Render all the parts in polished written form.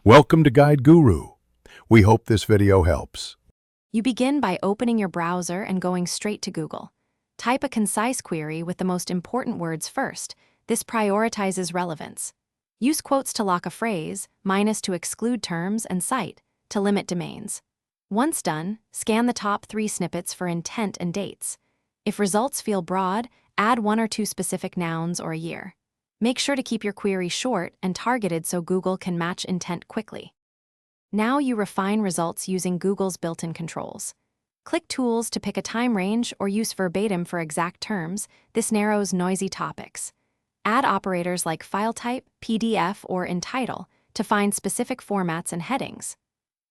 Welcome to Guide Guru. We hope this video helps. You begin by opening your browser and going straight to Google. Type a concise query with the most important words first. This prioritizes relevance. Use quotes to lock a phrase, minus to exclude terms, and cite to limit domains. Once done, scan the top 3 snippets for intent and dates. If results feel broad, add 1 or 2 specific nouns or a year. Make sure to keep your query short and targeted so Google can match intent quickly. Now you refine results using Google's built-in controls. Click Tools to pick a time range or use verbatim for exact terms. This narrows noisy topics. Add operators like file type, PDF, or in title to find specific formats and headings.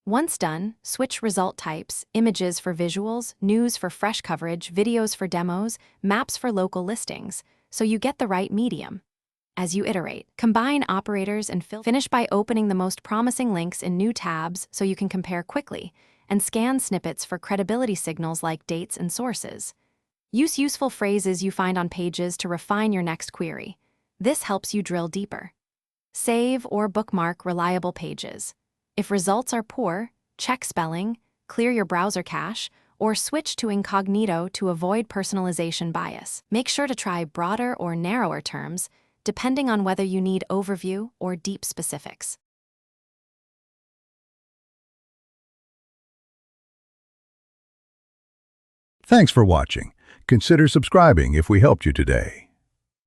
Once done, switch result types, images for visuals, news for fresh coverage, videos for demos, maps for local listings, so you get the right medium. As you iterate, combine operators and finish by opening the most promising links in new tabs so you can compare quickly, and scan snippets for credibility signals like dates and sources. Use useful phrases you find on pages to refine your next query. This helps you drill deeper. Save or bookmark reliable pages. If results are poor, check spelling, clear your browser cache, or switch to incognito to avoid personalization bias. Make sure to try broader or narrower terms, depending on whether you need overview or deep specifics. Thanks for watching. Consider subscribing if we helped you today.